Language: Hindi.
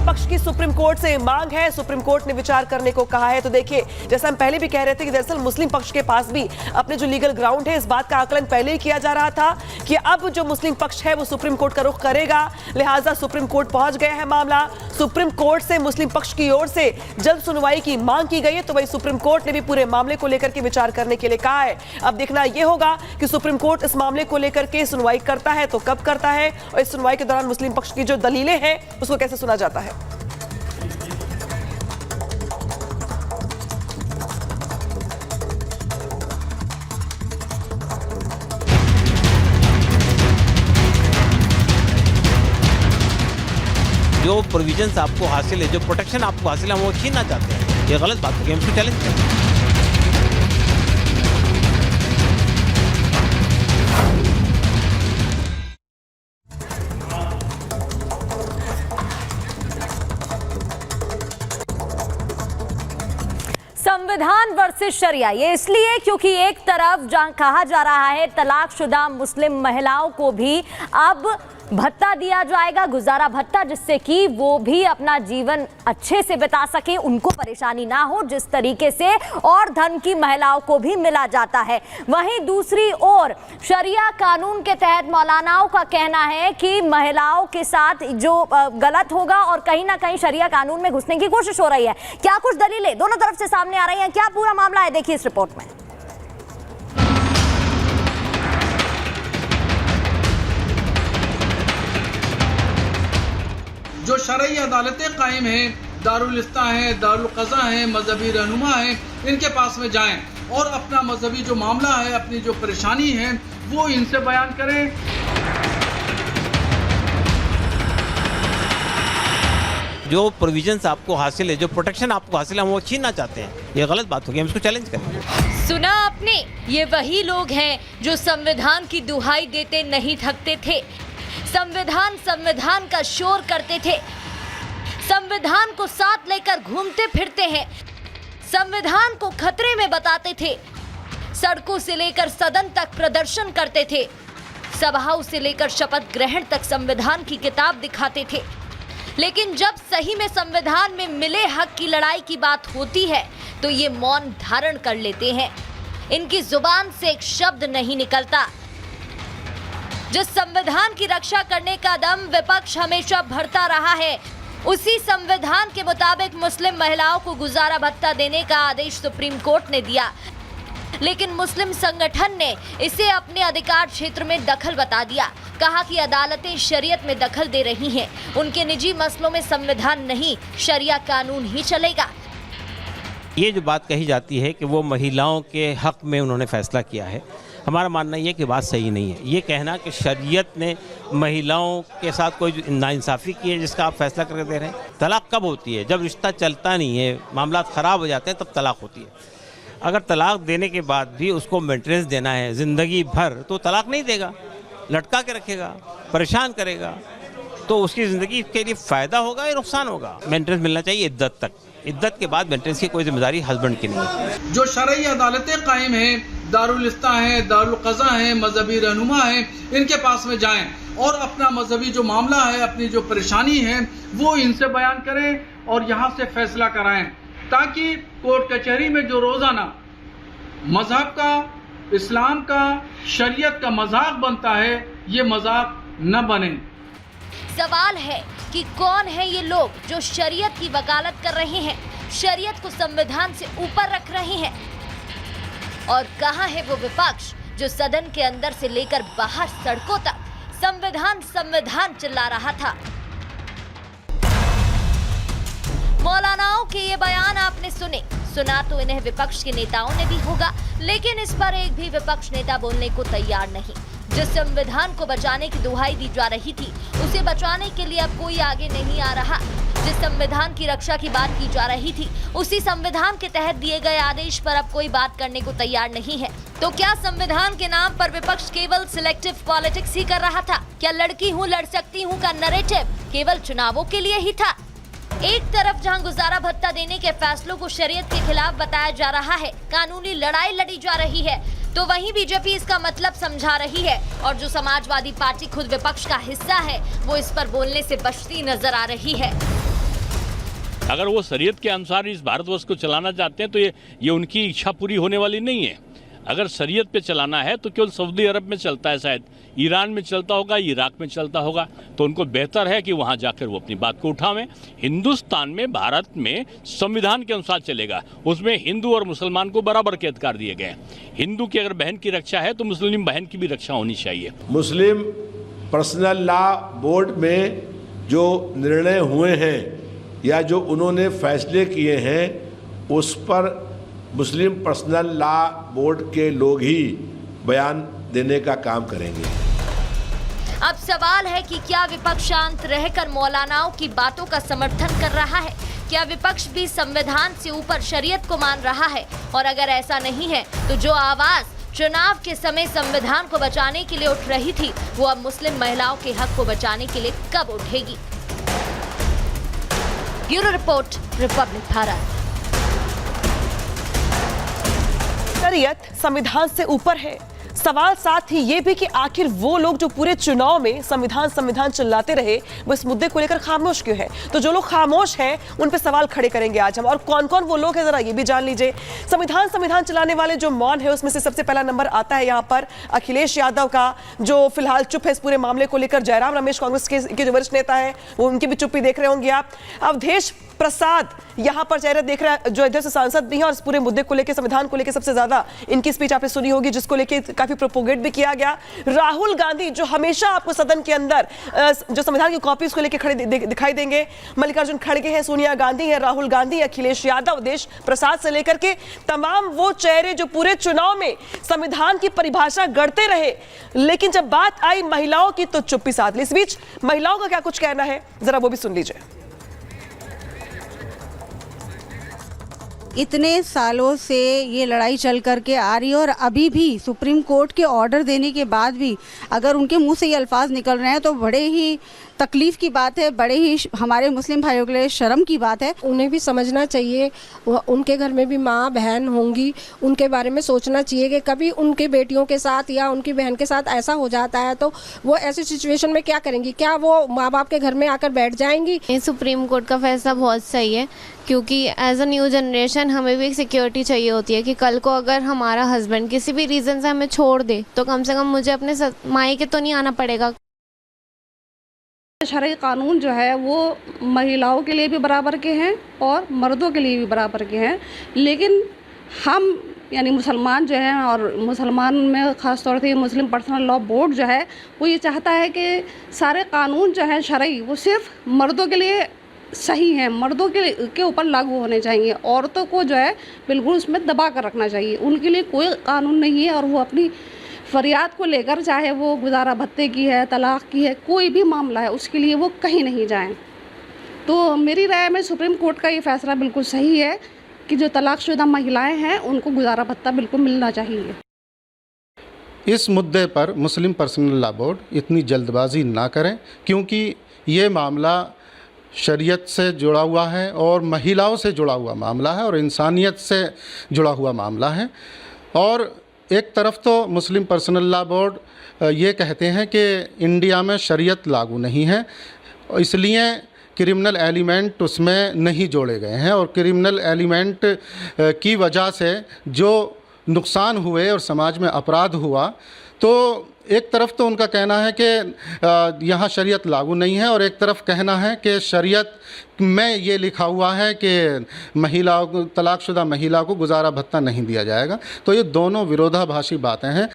मुस्लिम पक्ष की सुप्रीम कोर्ट से मांग है, सुप्रीम कोर्ट ने विचार करने को कहा है। तो देखिए, जैसा हम पहले भी कह रहे थे कि दरअसल मुस्लिम पक्ष के पास भी अपने जो लीगल ग्राउंड है, इस बात का आकलन पहले ही किया जा रहा था कि अब जो मुस्लिम पक्ष है वो सुप्रीम कोर्ट का रुख करेगा, लिहाजा सुप्रीम कोर्ट पहुंच गया है मामला। सुप्रीम कोर्ट से मुस्लिम पक्ष की ओर से जल्द सुनवाई की मांग की गई है, तो वही सुप्रीम कोर्ट ने भी पूरे मामले को लेकर के विचार करने के लिए कहा है। अब देखना यह होगा कि सुप्रीम कोर्ट इस मामले को लेकर के सुनवाई करता है तो कब करता है, और इस सुनवाई के दौरान मुस्लिम पक्ष की जो दलीलें हैं उसको कैसे सुना जाता है। जो प्रोविजंस आपको हासिल है, जो प्रोटेक्शन आपको हासिल है, वो छीनना चाहते हैं। ये गलत बात है, हम इसको चैलेंज करें। संविधान वर्सेस शरिया, ये इसलिए क्योंकि एक तरफ जहां कहा जा रहा है तलाकशुदा मुस्लिम महिलाओं को भी अब भत्ता दिया जाएगा, गुजारा भत्ता, जिससे कि वो भी अपना जीवन अच्छे से बिता सके, उनको परेशानी ना हो, जिस तरीके से और धन की महिलाओं को भी मिला जाता है। वहीं दूसरी ओर शरिया कानून के तहत मौलानाओं का कहना है कि महिलाओं के साथ जो गलत होगा और कहीं ना कहीं शरिया कानून में घुसने की कोशिश हो रही है। क्या कुछ दलीलें दोनों तरफ से सामने आ रही हैं, क्या पूरा मामला है, देखिए इस रिपोर्ट में। जो शरई अदालतें कायम हैं, दारुल इफ्ता हैं, दारुल क़ज़ा हैं, मजहबी रहनुमा हैं, इनके पास में जाएं और अपना मजहबी जो मामला है, अपनी जो परेशानी है, वो इनसे बयान करें। जो प्रोविजंस आपको हासिल है, जो प्रोटेक्शन आपको हासिल है, वो छीनना चाहते हैं। ये गलत बात होगी, हम इसको चैलेंज करें। सुना आपने, ये वही लोग हैं जो संविधान की दुहाई देते नहीं थकते थे, संविधान संविधान का शोर करते थे, संविधान को साथ लेकर घूमते फिरते हैं, संविधान को खतरे में बताते थे, सड़कों से लेकर सदन तक प्रदर्शन करते थे, सभाओं से लेकर शपथ ग्रहण तक संविधान की किताब दिखाते थे। लेकिन जब सही में संविधान में मिले हक की लड़ाई की बात होती है तो ये मौन धारण कर लेते हैं, इनकी जुबान से एक शब्द नहीं निकलता। जिस संविधान की रक्षा करने का दम विपक्ष हमेशा भरता रहा है, उसी संविधान के मुताबिक मुस्लिम महिलाओं को गुजारा भत्ता देने का आदेश सुप्रीम कोर्ट ने दिया, लेकिन मुस्लिम संगठन ने इसे अपने अधिकार क्षेत्र में दखल बता दिया। कहा कि अदालतें शरीयत में दखल दे रही हैं, उनके निजी मसलों में संविधान नहीं, शरिया कानून ही चलेगा। ये जो बात कही जाती है कि वो महिलाओं के हक में उन्होंने फैसला किया है, हमारा मानना ये कि बात सही नहीं है। ये कहना कि शरीयत ने महिलाओं के साथ कोई नाइंसाफ़ी की है जिसका आप फैसला करके दे रहे हैं। तलाक कब होती है? जब रिश्ता चलता नहीं है, मामला ख़राब हो जाते हैं, तब तलाक होती है। अगर तलाक देने के बाद भी उसको मेंटेनेंस देना है ज़िंदगी भर, तो तलाक नहीं देगा, लटका के रखेगा, परेशान करेगा, तो उसकी ज़िंदगी के लिए फ़ायदा होगा या नुकसान होगा। मेंटेनेंस मिलना चाहिए इद्दत तक, इद्दत के बाद मेंटेनेंस की कोई जिम्मेदारी हस्बैंड की नहीं है। जो शरई अदालतें कायम हैं, दारुल इफ्ता हैं, दारुल क़ज़ा हैं, मजहबी रहनुमा हैं, इनके पास में जाएं और अपना मजहबी जो मामला है, अपनी जो परेशानी है, वो इनसे बयान करें और यहाँ से फैसला कराएं, ताकि कोर्ट कचहरी में जो रोजाना मजहब का, इस्लाम का, शरीयत का मजाक बनता है, ये मजाक न बने। सवाल है कि कौन है ये लोग जो शरीयत की वकालत कर रहे हैं, शरीयत को संविधान से ऊपर रख रहे हैं, और कहां है वो विपक्ष जो सदन के अंदर से लेकर बाहर सड़कों तक संविधान संविधान चिल्ला रहा था। मौलानाओं के ये बयान आपने सुना तो इन्हें विपक्ष के नेताओं ने भी होगा, लेकिन इस पर एक भी विपक्ष नेता बोलने को तैयार नहीं। जिस संविधान को बचाने की दुहाई दी जा रही थी, उसे बचाने के लिए अब कोई आगे नहीं आ रहा। जिस संविधान की रक्षा की बात की जा रही थी, उसी संविधान के तहत दिए गए आदेश पर अब कोई बात करने को तैयार नहीं है। तो क्या संविधान के नाम पर विपक्ष केवल सिलेक्टिव पॉलिटिक्स ही कर रहा था? क्या लड़की हूँ लड़ सकती हूँ का नैरेटिव केवल चुनावों के लिए ही था? एक तरफ जहां गुजारा भत्ता देने के फैसलों को शरीयत के खिलाफ बताया जा रहा है, कानूनी लड़ाई लड़ी जा रही है, तो वहीं बीजेपी इसका मतलब समझा रही है, और जो समाजवादी पार्टी खुद विपक्ष का हिस्सा है, वो इस पर बोलने से बचती नजर आ रही है। अगर वो शरीयत के अनुसार इस भारतवर्ष को चलाना चाहते हैं तो ये उनकी इच्छा पूरी होने वाली नहीं है। अगर शरीयत पे चलाना है तो केवल सऊदी अरब में चलता है, शायद ईरान में चलता होगा, इराक में चलता होगा, तो उनको बेहतर है कि वहाँ जाकर वो अपनी बात को उठावें। हिंदुस्तान में, भारत में संविधान के अनुसार चलेगा, उसमें हिंदू और मुसलमान को बराबर के अधिकार दिए गए हैं। हिंदू की अगर बहन की रक्षा है तो मुस्लिम बहन की भी रक्षा होनी चाहिए। मुस्लिम पर्सनल लॉ बोर्ड में जो निर्णय हुए हैं या जो उन्होंने फैसले किए हैं उस पर मुस्लिम पर्सनल लॉ बोर्ड के लोग ही बयान देने का काम करेंगे। अब सवाल है कि क्या विपक्ष शांत रहकर मौलानाओं की बातों का समर्थन कर रहा है? क्या विपक्ष भी संविधान से ऊपर शरीयत को मान रहा है? और अगर ऐसा नहीं है तो जो आवाज चुनाव के समय संविधान को बचाने के लिए उठ रही थी, वो अब मुस्लिम महिलाओं के हक को बचाने के लिए कब उठेगी? Bureau report, Republic Bharat. शरीयत संविधान से ऊपर है। सवाल साथ ही ये भी कि आखिर वो लोग जो पूरे चुनाव में संविधान चिल्लाते रहे, वो इस मुद्दे को लेकर खामोश क्यों है? तो जो लोग खामोश हैं उन पे सवाल खड़े करेंगे आज हम। और कौन कौन वो लोग हैं जरा ये भी जान लीजिए। संविधान चलाने वाले जो मौन है उसमें से सबसे पहला नंबर आता है यहाँ पर अखिलेश यादव का, जो फिलहाल चुप है इस पूरे मामले को लेकर। जयराम रमेश कांग्रेस के जो वरिष्ठ नेता है वो उनकी भी चुप्पी देख रहे होंगे आप। अवधेश प्रसाद यहाँ पर चेहरा देख रहा है, जो इधर से सांसद भी हैं और इस पूरे मुद्दे को लेकर, संविधान को लेकर सबसे ज्यादा इनकी स्पीच आपने सुनी होगी, जिसको लेकर काफी प्रोपोगेट भी किया गया। राहुल गांधी जो हमेशा आपको सदन के अंदर जो संविधान की कॉपी उसको लेकर खड़े दिखाई देंगे। मल्लिकार्जुन खड़गे हैं, सोनिया गांधी है, राहुल गांधी, अखिलेश यादव, अवधेश प्रसाद से लेकर के तमाम वो चेहरे जो पूरे चुनाव में संविधान की परिभाषा गढ़ते रहे, लेकिन जब बात आई महिलाओं की तो चुप्पी साध ली। इस बीच महिलाओं का क्या कुछ कहना है जरा वो भी सुन लीजिए। इतने सालों से ये लड़ाई चल करके आ रही है और अभी भी सुप्रीम कोर्ट के ऑर्डर देने के बाद भी अगर उनके मुंह से ये अल्फाज निकल रहे हैं तो बड़े ही तकलीफ की बात है, बड़े ही हमारे मुस्लिम भाइयों के लिए शर्म की बात है। उन्हें भी समझना चाहिए, उनके घर में भी माँ बहन होंगी, उनके बारे में सोचना चाहिए कि कभी उनके बेटियों के साथ या उनकी बहन के साथ ऐसा हो जाता है तो वो ऐसी सिचुएशन में क्या करेंगी? क्या वो माँ बाप के घर में आकर बैठ जाएंगी? सुप्रीम कोर्ट का फैसला बहुत सही है, क्योंकि एज अ न्यू जनरेशन हमें भी एक सिक्योरिटी चाहिए होती है कि कल को अगर हमारा हस्बैंड किसी भी रीज़न से हमें छोड़ दे तो कम से कम मुझे अपने मायके तो नहीं आना पड़ेगा। शरई कानून जो है वो महिलाओं के लिए भी बराबर के हैं और मर्दों के लिए भी बराबर के हैं, लेकिन हम यानी मुसलमान जो हैं और मुसलमान में ख़ास तौर से मुस्लिम पर्सनल लॉ बोर्ड जो है वो ये चाहता है कि सारे कानून जो हैं शरई वो सिर्फ मर्दों के लिए सही हैं, मर्दों के ऊपर लागू होने चाहिए। औरतों को जो है बिल्कुल उसमें दबा कर रखना चाहिए, उनके लिए कोई कानून नहीं है। और वो अपनी फरियाद को लेकर, चाहे वो गुजारा भत्ते की है, तलाक की है, कोई भी मामला है, उसके लिए वो कहीं नहीं जाएं। तो मेरी राय में सुप्रीम कोर्ट का ये फैसला बिल्कुल सही है कि जो तलाकशुदा महिलाएं हैं उनको गुजारा भत्ता बिल्कुल मिलना चाहिए। इस मुद्दे पर मुस्लिम पर्सनल लॉ बोर्ड इतनी जल्दबाजी ना करें, क्योंकि ये मामला शरीयत से जुड़ा हुआ है और महिलाओं से जुड़ा हुआ मामला है और इंसानियत से जुड़ा हुआ मामला है। और एक तरफ तो मुस्लिम पर्सनल लॉ बोर्ड ये कहते हैं कि इंडिया में शरीयत लागू नहीं है, इसलिए क्रिमिनल एलिमेंट उसमें नहीं जोड़े गए हैं और क्रिमिनल एलिमेंट की वजह से जो नुकसान हुए और समाज में अपराध हुआ, तो एक तरफ तो उनका कहना है कि यहाँ शरीयत लागू नहीं है और एक तरफ कहना है कि शरीयत में ये लिखा हुआ है कि महिलाओं को, तलाकशुदा महिला को गुजारा भत्ता नहीं दिया जाएगा। तो ये दोनों विरोधाभासी बातें हैं।